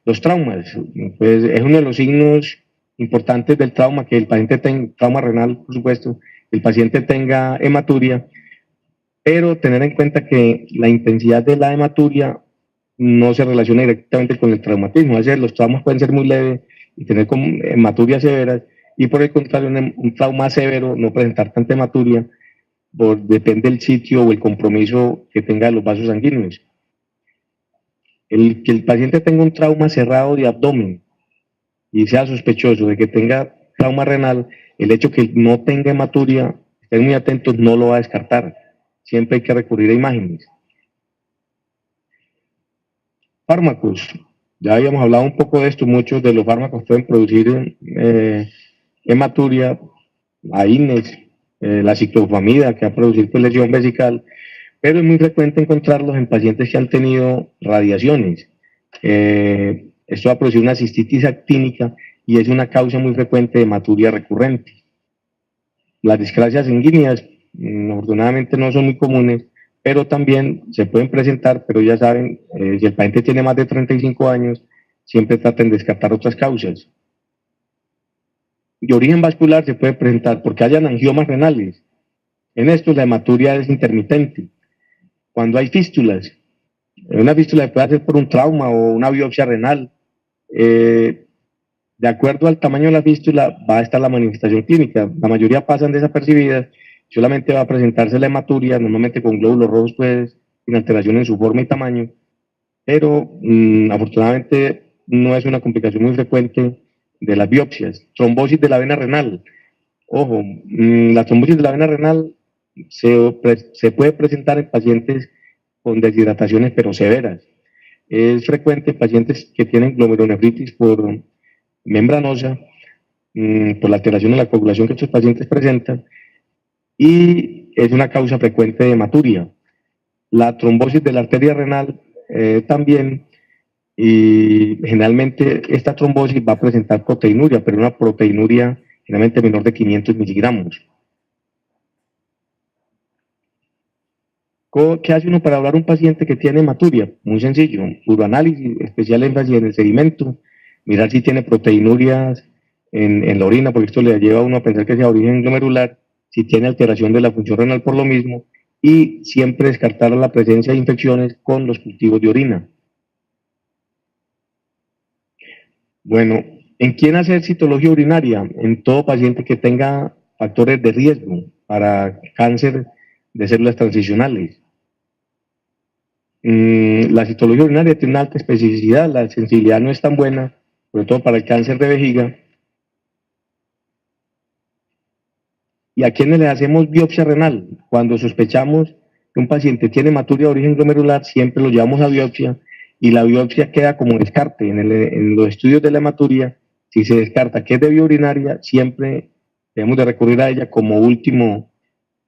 Los traumas, pues es uno de los signos importantes del trauma, que el paciente tenga trauma renal, por supuesto, el paciente tenga hematuria, pero tener en cuenta que la intensidad de la hematuria no se relaciona directamente con el traumatismo. A veces los traumas pueden ser muy leves y tener hematurias severas, y por el contrario, un trauma severo no presentar tanta hematuria, depende del sitio o el compromiso que tenga los vasos sanguíneos. Que el paciente tenga un trauma cerrado de abdomen y sea sospechoso de que tenga trauma renal, el hecho que no tenga hematuria, estén muy atentos, no lo va a descartar. Siempre hay que recurrir a imágenes. Fármacos. Ya habíamos hablado un poco de esto, muchos de los fármacos pueden producir hematuria, AINES, la ciclofamida, que va a producir pues, lesión vesical, pero es muy frecuente encontrarlos en pacientes que han tenido radiaciones. Esto va a producir una cistitis actínica y es una causa muy frecuente de hematuria recurrente. Las discrasias sanguíneas, afortunadamente no son muy comunes, pero también se pueden presentar, pero ya saben, si el paciente tiene más de 35 años, siempre traten de descartar otras causas. De origen vascular se puede presentar porque hayan angiomas renales. En esto la hematuria es intermitente. Cuando hay fístulas, una fístula se puede hacer por un trauma o una biopsia renal. De acuerdo al tamaño de la fístula va a estar la manifestación clínica. La mayoría pasan desapercibidas, solamente va a presentarse la hematuria, normalmente con glóbulos rojos, pues, sin alteración en su forma y tamaño, pero afortunadamente no es una complicación muy frecuente de las biopsias. Trombosis de la vena renal. Ojo, la trombosis de la vena renal se puede presentar en pacientes con deshidrataciones pero severas. Es frecuente en pacientes que tienen glomerulonefritis por membranosa por la alteración de la coagulación que estos pacientes presentan, y es una causa frecuente de hematuria. La trombosis de la arteria renal también, y generalmente esta trombosis va a presentar proteinuria, pero una proteinuria generalmente menor de 500 miligramos. ¿Qué hace uno para hablar a un paciente que tiene hematuria? Muy sencillo, uroanálisis, especial énfasis en el sedimento, mirar si tiene proteinurias en la orina, porque esto le lleva a uno a pensar que sea origen glomerular, si tiene alteración de la función renal por lo mismo, y siempre descartar la presencia de infecciones con los cultivos de orina. Bueno, ¿en quién hacer citología urinaria? En todo paciente que tenga factores de riesgo para cáncer de células transicionales. La citología urinaria tiene una alta especificidad, la sensibilidad no es tan buena, sobre todo para el cáncer de vejiga. ¿Y a quiénes le hacemos biopsia renal? Cuando sospechamos que un paciente tiene hematuria de origen glomerular, siempre lo llevamos a biopsia y la biopsia queda como descarte. En los estudios de la hematuria, si se descarta que es de vía urinaria, siempre debemos de recurrir a ella como último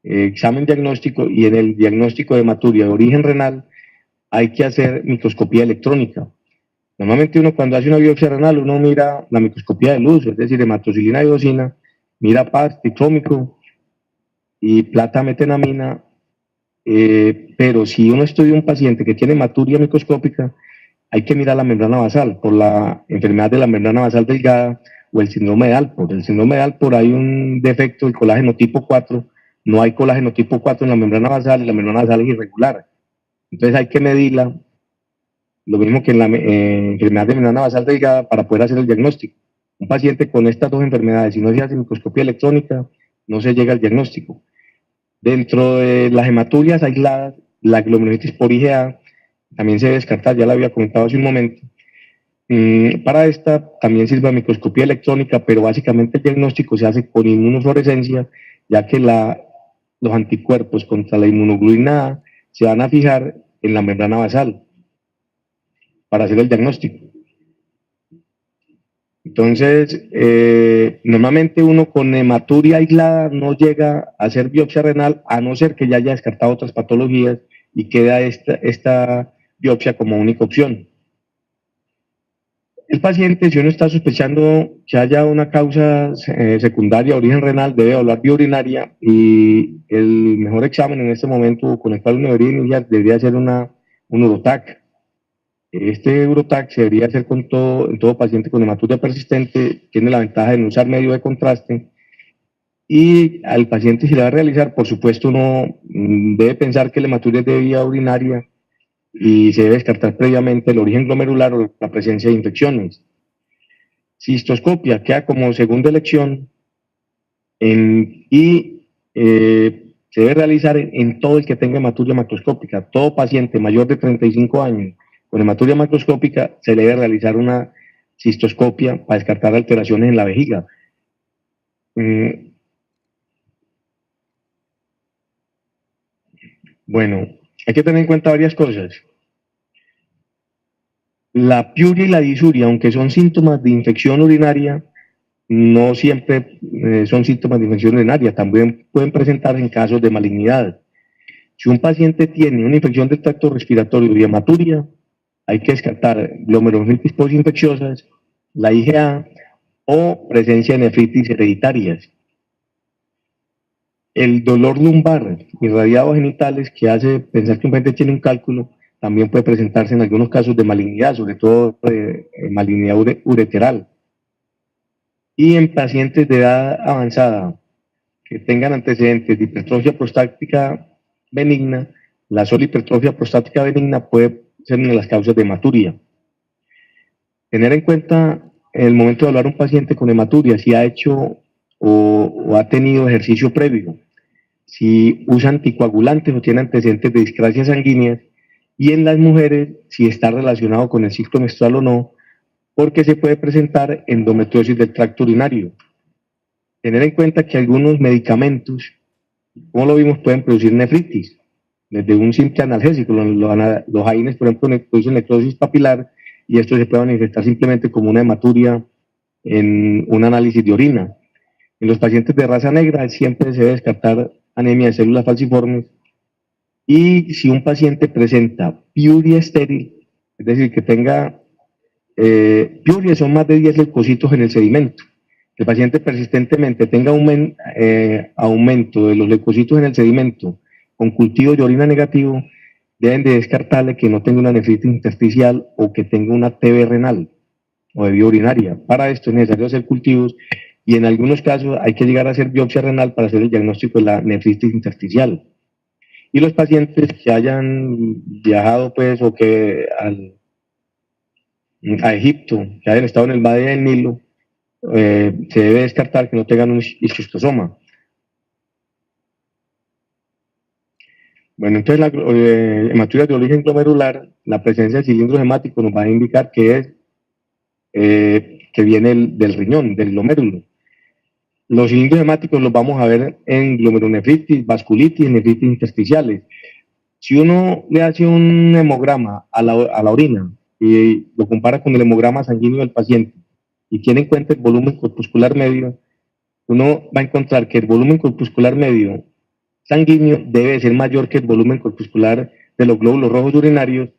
examen diagnóstico, y en el diagnóstico de hematuria de origen renal hay que hacer microscopía electrónica. Normalmente uno cuando hace una biopsia renal, uno mira la microscopía de luz, es decir, hematocilina y eosina, mira PAS, ticlómico y plata metenamina, pero si uno estudia un paciente que tiene hematuria microscópica, hay que mirar la membrana basal por la enfermedad de la membrana basal delgada o el síndrome de Alport. El síndrome de Alport hay un defecto del colágeno tipo 4, no hay colágeno tipo 4 en la membrana basal y la membrana basal es irregular. Entonces hay que medirla, lo mismo que en la enfermedad de membrana basal delgada, para poder hacer el diagnóstico. Un paciente con estas dos enfermedades, si no se hace microscopía electrónica, no se llega al diagnóstico. Dentro de las hematurias aisladas, la glomerulitis por IgA también se debe descartar, ya la había comentado hace un momento. Para esta también sirve la microscopía electrónica, pero básicamente el diagnóstico se hace con inmunofluorescencia, ya que los anticuerpos contra la inmunoglobulina A se van a fijar en la membrana basal para hacer el diagnóstico. Entonces, normalmente uno con hematuria aislada no llega a hacer biopsia renal, a no ser que ya haya descartado otras patologías y queda esta biopsia como única opción. El paciente, si uno está sospechando que haya una causa secundaria de origen renal, debe evaluar vía urinaria, y el mejor examen en este momento con el cual uno debería iniciar debería ser un urotac. Este urotac se debería hacer en todo paciente con hematuria persistente, tiene la ventaja de no usar medio de contraste, y al paciente, si le va a realizar, por supuesto uno debe pensar que la hematuria es de vía urinaria y se debe descartar previamente el origen glomerular o la presencia de infecciones. Cistoscopia queda como segunda elección y se debe realizar en todo el que tenga hematuria macroscópica. Todo paciente mayor de 35 años con hematuria macroscópica se le debe realizar una cistoscopia para descartar alteraciones en la vejiga. Bueno, hay que tener en cuenta varias cosas. La piuria y la disuria, aunque son síntomas de infección urinaria, no siempre son síntomas de infección urinaria, también pueden presentarse en casos de malignidad. Si un paciente tiene una infección del tracto respiratorio y hematuria, hay que descartar glomerulonefritis postinfecciosas, la IgA o presencia de nefritis hereditarias. El dolor lumbar irradiado a genitales, que hace pensar que un paciente tiene un cálculo, también puede presentarse en algunos casos de malignidad, sobre todo malignidad ureteral. Y en pacientes de edad avanzada que tengan antecedentes de hipertrofia prostática benigna, la sola hipertrofia prostática benigna puede ser una de las causas de hematuria. Tener en cuenta en el momento de hablar a un paciente con hematuria si ha hecho o ha tenido ejercicio previo, si usa anticoagulantes o tiene antecedentes de discrasia sanguínea, y en las mujeres si está relacionado con el ciclo menstrual o no, porque se puede presentar endometriosis del tracto urinario. Tener en cuenta que algunos medicamentos, como lo vimos, pueden producir nefritis, desde un simple analgésico. Los AINES, por ejemplo, producen necrosis papilar, y esto se puede manifestar simplemente como una hematuria en un análisis de orina. En los pacientes de raza negra siempre se debe descartar anemia de células falciformes, y si un paciente presenta piuria estéril, es decir, que tenga piuria, son más de 10 leucocitos en el sedimento, que el paciente persistentemente tenga aumento de los leucocitos en el sedimento con cultivo de orina negativo, deben de descartarle que no tenga una nefritis intersticial o que tenga una TB renal o de vía urinaria. Para esto es necesario hacer cultivos, y en algunos casos hay que llegar a hacer biopsia renal para hacer el diagnóstico de la nefritis intersticial. Y los pacientes que hayan viajado pues o que a Egipto, que hayan estado en el valle del Nilo, se debe descartar que no tengan un esquistosoma. Bueno, entonces la hematuria de origen glomerular, la presencia de cilindros hemáticos nos va a indicar que es que viene del riñón, del glomérulo. Los cilindros hemáticos los vamos a ver en glomerulonefritis, vasculitis, nefritis intersticiales. Si uno le hace un hemograma a la orina y lo compara con el hemograma sanguíneo del paciente y tiene en cuenta el volumen corpuscular medio, uno va a encontrar que el volumen corpuscular medio sanguíneo debe ser mayor que el volumen corpuscular de los glóbulos rojos urinarios,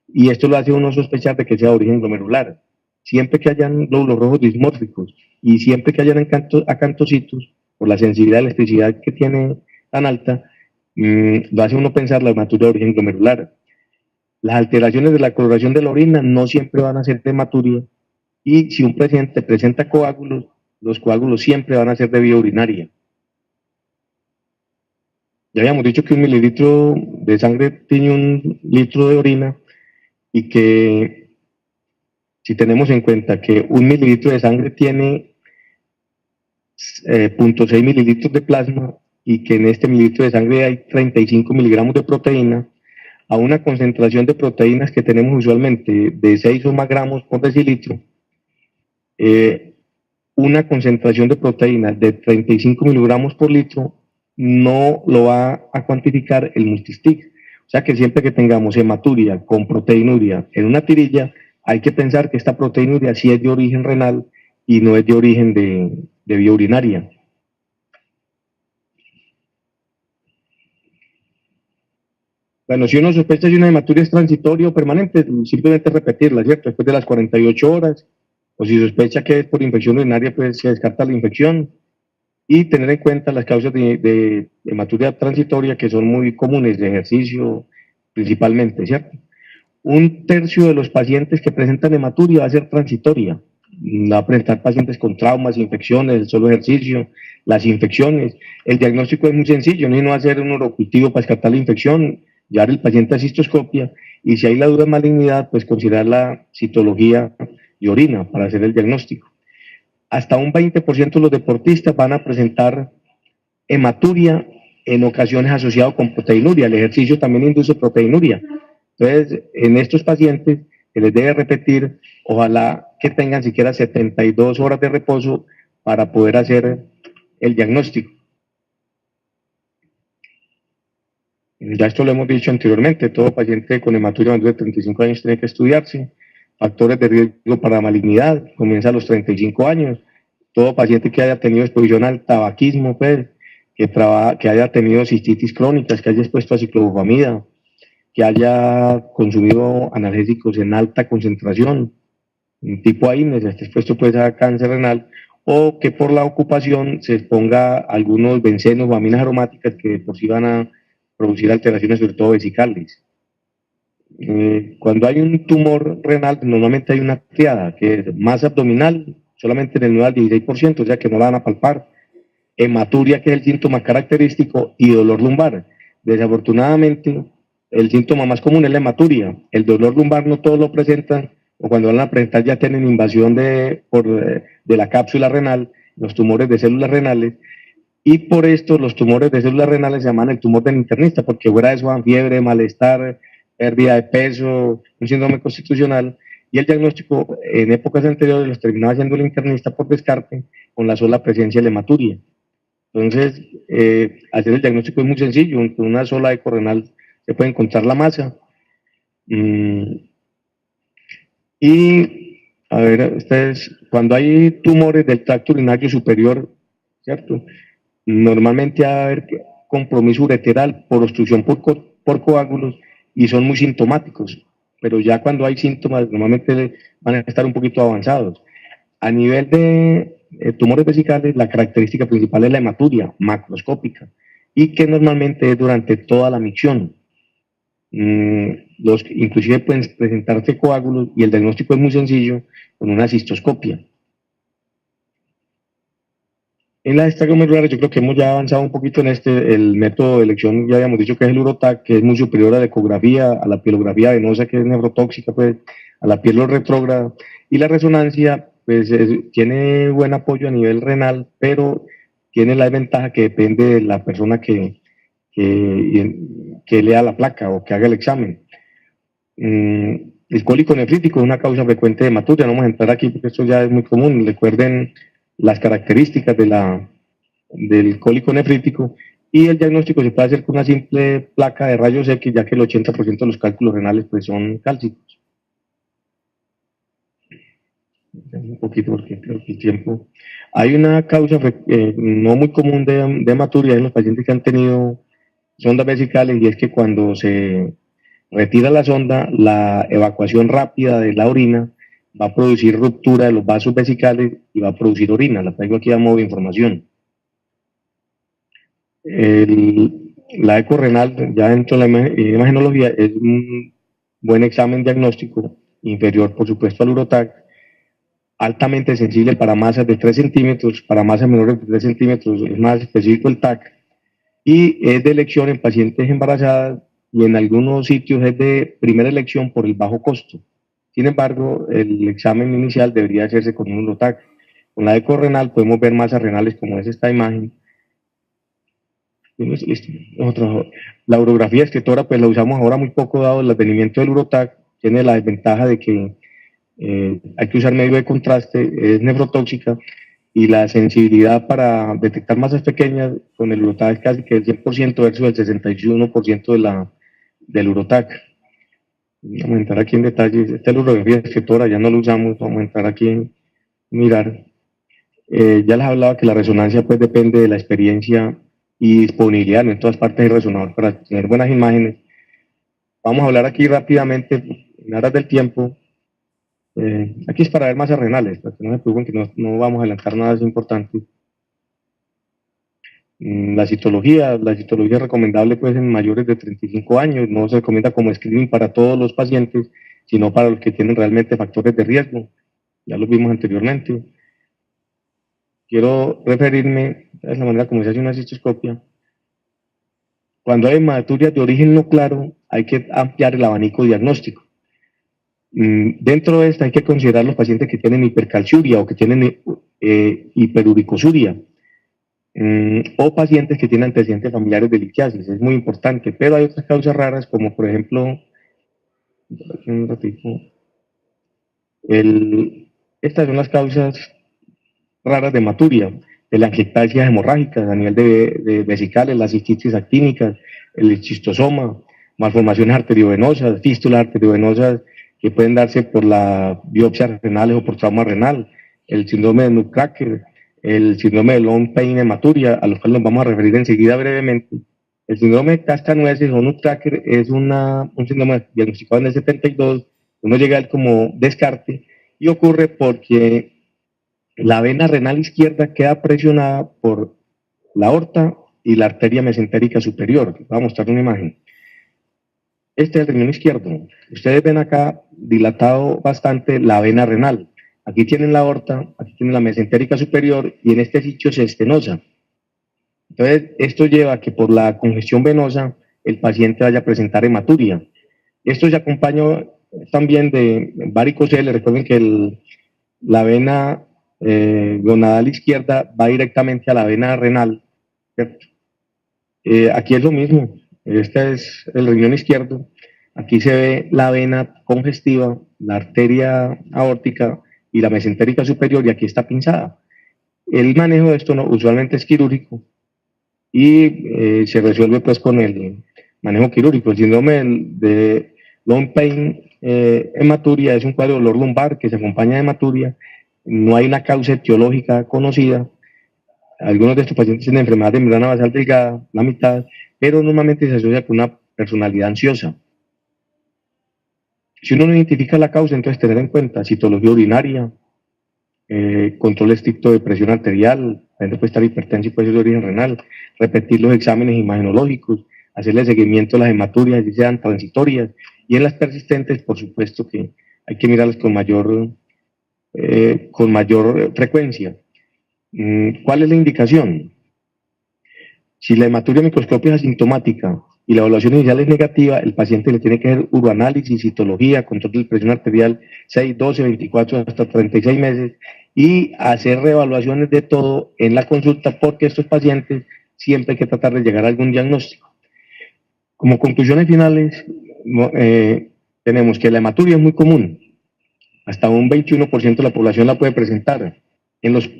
y esto lo hace uno sospechar de que sea de origen glomerular. Siempre que hayan glóbulos rojos dismórficos y siempre que hayan acantocitos, por la sensibilidad de la electricidad que tiene tan alta, lo hace uno pensar la hematuria de origen glomerular. Las alteraciones de la coloración de la orina no siempre van a ser de hematuria, y si un paciente presenta coágulos, los coágulos siempre van a ser de vía urinaria. Ya habíamos dicho que 1 mililitro de sangre tiene 1 litro de orina, y que si tenemos en cuenta que 1 mililitro de sangre tiene 0.6 mililitros de plasma, y que en este mililitro de sangre hay 35 miligramos de proteína, a una concentración de proteínas que tenemos usualmente de 6 o más gramos por decilitro, una concentración de proteínas de 35 miligramos por litro no lo va a cuantificar el multistig. O sea que siempre que tengamos hematuria con proteinuria en una tirilla, hay que pensar que esta proteinuria sí es de origen renal y no es de origen de vía urinaria. Bueno, si uno sospecha de una hematuria es transitoria o permanente, simplemente repetirla, ¿cierto? Después de las 48 horas, o si sospecha que es por infección urinaria, pues se descarta la infección, y tener en cuenta las causas de hematuria transitoria, que son muy comunes, de ejercicio principalmente, ¿cierto? 1/3 de los pacientes que presentan hematuria va a ser transitoria. Va a presentar pacientes con traumas, infecciones, el solo ejercicio, las infecciones. El diagnóstico es muy sencillo, no hacer un urocultivo para descartar la infección, llevar el paciente a cistoscopia, y si hay la duda de malignidad, pues considerar la citología y orina para hacer el diagnóstico. Hasta un 20% de los deportistas van a presentar hematuria en ocasiones asociado con proteinuria. El ejercicio también induce proteinuria. Entonces, en estos pacientes se les debe repetir, ojalá que tengan siquiera 72 horas de reposo para poder hacer el diagnóstico. Ya esto lo hemos dicho anteriormente, todo paciente con hematuria mayor de 35 años tiene que estudiarse. Factores de riesgo para malignidad, comienza a los 35 años. Todo paciente que haya tenido exposición al tabaquismo, pues, que haya tenido cistitis crónicas, que haya expuesto a ciclobufamida, que haya consumido analgésicos en alta concentración, tipo AINES, esté expuesto pues a cáncer renal, o que por la ocupación se exponga a algunos bencenos o aminas aromáticas que por sí van a producir alteraciones, sobre todo vesicales. Cuando hay un tumor renal, normalmente hay una triada, que es masa abdominal, solamente en el 9 al 16%, o sea que no la van a palpar, hematuria, que es el síntoma característico, y dolor lumbar. Desafortunadamente, el síntoma más común es la hematuria. El dolor lumbar no todos lo presentan, o cuando van a presentar ya tienen invasión de la cápsula renal, los tumores de células renales, y por esto los tumores de células renales se llaman el tumor del internista, porque fuera de eso dan fiebre, malestar, pérdida de peso, un síndrome constitucional, y el diagnóstico en épocas anteriores los terminaba haciendo el internista por descarte, con la sola presencia de la hematuria. Entonces, hacer el diagnóstico es muy sencillo, con una sola eco renal se puede encontrar la masa. Y A ver, ustedes, cuando hay tumores del tracto urinario superior, ¿cierto? Normalmente va a haber compromiso ureteral por obstrucción por coágulos y son muy sintomáticos, pero ya cuando hay síntomas normalmente van a estar un poquito avanzados. A nivel de tumores vesicales, la característica principal es la hematuria macroscópica y que normalmente es durante toda la micción. Inclusive pueden presentarse coágulos y el diagnóstico es muy sencillo con una cistoscopia. En las extraglomerares yo creo que hemos ya avanzado un poquito en el método de elección, ya habíamos dicho que es el Urotac, que es muy superior a la ecografía, a la pielografía venosa, que es nefrotóxica, pues, a la piel retrógrada, y la resonancia, pues, tiene buen apoyo a nivel renal, pero tiene la desventaja que depende de la persona que lea la placa o que haga el examen. El cólico nefrítico es una causa frecuente de hematuria, no vamos a entrar aquí porque esto ya es muy común. Recuerden las características del cólico nefrítico y el diagnóstico se puede hacer con una simple placa de rayos X, ya que el 80% de los cálculos renales pues, son cálcicos. Un poquito porque creo que el tiempo. Hay una causa no muy común de hematuria en los pacientes que han tenido sondas vesicales y es que cuando se retira la sonda, la evacuación rápida de la orina va a producir ruptura de los vasos vesicales y va a producir orina. La traigo aquí a modo de información. La eco renal, ya dentro de la imagenología, es un buen examen diagnóstico, inferior por supuesto al Urotac, altamente sensible para masas de 3 centímetros, para masas menores de 3 centímetros es más específico el TAC, y es de elección en pacientes embarazadas y en algunos sitios es de primera elección por el bajo costo. Sin embargo, el examen inicial debería hacerse con un Urotac. Con la eco renal podemos ver masas renales como es esta imagen. La urografía escritora pues la usamos ahora muy poco dado el advenimiento del Urotac, tiene la desventaja de que hay que usar medio de contraste, es nefrotóxica y la sensibilidad para detectar masas pequeñas con el Urotac es casi que el 100% versus el 61% del Urotac. Vamos a entrar aquí en detalles. Esta es la urografía escritora, ya no lo usamos, vamos a entrar aquí en mirar. Ya les hablaba que la resonancia pues depende de la experiencia y disponibilidad, no en todas partes hay resonador para tener buenas imágenes. Vamos a hablar aquí rápidamente, en aras del tiempo. Aquí es para ver masas renales, para que no se preocupen que no vamos a adelantar nada, es importante. La citología es recomendable pues en mayores de 35 años, no se recomienda como screening para todos los pacientes, sino para los que tienen realmente factores de riesgo, ya los vimos anteriormente. Quiero referirme a la manera como se hace una cistoscopia. Cuando hay hematurias de origen no claro, hay que ampliar el abanico diagnóstico. Dentro de esta hay que considerar los pacientes que tienen hipercalciuria o que tienen hiperuricosuria, o pacientes que tienen antecedentes familiares de litiasis, es muy importante, pero hay otras causas raras como por ejemplo, estas son las causas raras de hematuria, de las angiectasias hemorrágicas a nivel de vesicales, las cistitis actínicas, el schistosoma, malformaciones arteriovenosas, fístulas arteriovenosas que pueden darse por la biopsia renales o por trauma renal, el síndrome de Nutcracker, el síndrome de long pain hematuria, a los cuales nos vamos a referir enseguida brevemente. El síndrome de cascanueces o Nutcracker es un síndrome diagnosticado en el 72, uno llega a él como descarte y ocurre porque la vena renal izquierda queda presionada por la aorta y la arteria mesentérica superior. Voy a mostrar una imagen. Este es el riñón izquierdo. Ustedes ven acá dilatado bastante la vena renal. Aquí tienen la aorta, aquí tienen la mesentérica superior y en este sitio se estenosa. Entonces, esto lleva a que por la congestión venosa el paciente vaya a presentar hematuria. Esto se acompaña también de varicocele. Recuerden que la vena gonadal izquierda va directamente a la vena renal, ¿cierto? Aquí es lo mismo, este es el riñón izquierdo, aquí se ve la vena congestiva, la arteria aórtica y la mesentérica superior y aquí está pinzada. El manejo de esto usualmente es quirúrgico y se resuelve pues con el manejo quirúrgico. El síndrome de long pain hematuria es un cuadro de dolor lumbar que se acompaña de hematuria. No hay una causa etiológica conocida. Algunos de estos pacientes tienen enfermedad de membrana basal delgada, la mitad, pero normalmente se asocia con una personalidad ansiosa. Si uno no identifica la causa, entonces tener en cuenta citología urinaria, control estricto de presión arterial, puede estar hipertenso y puede ser de origen renal, repetir los exámenes imagenológicos, hacerle seguimiento a las hematurias, si sean transitorias, y en las persistentes, por supuesto que hay que mirarlas con mayor frecuencia. ¿Cuál es la indicación? Si la hematuria microscópica es asintomática y la evaluación inicial es negativa, el paciente le tiene que hacer uroanálisis, citología, control de presión arterial 6, 12, 24 hasta 36 meses y hacer reevaluaciones de todo en la consulta, porque estos pacientes siempre hay que tratar de llegar a algún diagnóstico. Como conclusiones finales, tenemos que la hematuria es muy común, hasta un 21% de la población la puede presentar. En los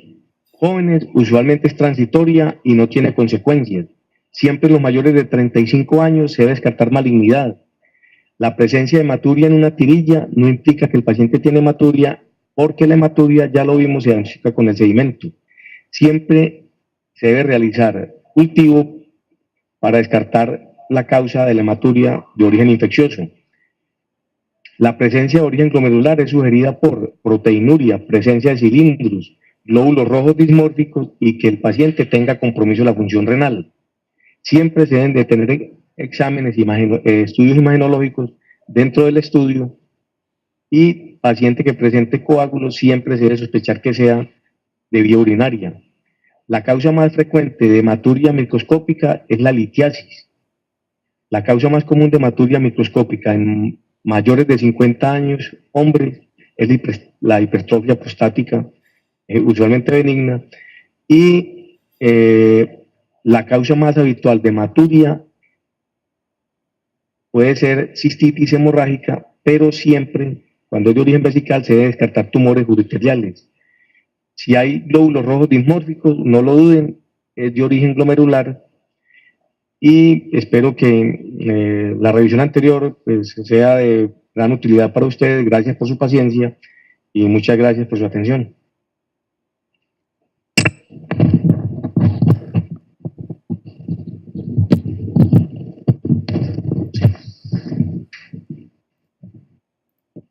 jóvenes usualmente es transitoria y no tiene consecuencias. Siempre en los mayores de 35 años se debe descartar malignidad. La presencia de hematuria en una tirilla no implica que el paciente tiene hematuria, porque la hematuria, ya lo vimos, se diagnostica con el sedimento. Siempre se debe realizar cultivo para descartar la causa de la hematuria de origen infeccioso. La presencia de origen glomerular es sugerida por proteinuria, presencia de cilindros, glóbulos rojos dismórficos y que el paciente tenga compromiso de la función renal. Siempre se deben de tener exámenes, estudios imagenológicos dentro del estudio, y paciente que presente coágulos siempre se debe sospechar que sea de vía urinaria. La causa más frecuente de hematuria microscópica es la litiasis. La causa más común de hematuria microscópica en mayores de 50 años, hombres, es la hipertrofia prostática, usualmente benigna, y la causa más habitual de hematuria puede ser cistitis hemorrágica, pero siempre, cuando es de origen vesical, se debe descartar tumores urticariales. Si hay glóbulos rojos dismórficos, no lo duden, es de origen glomerular, y espero que la revisión anterior pues, sea de gran utilidad para ustedes. Gracias por su paciencia y muchas gracias por su atención.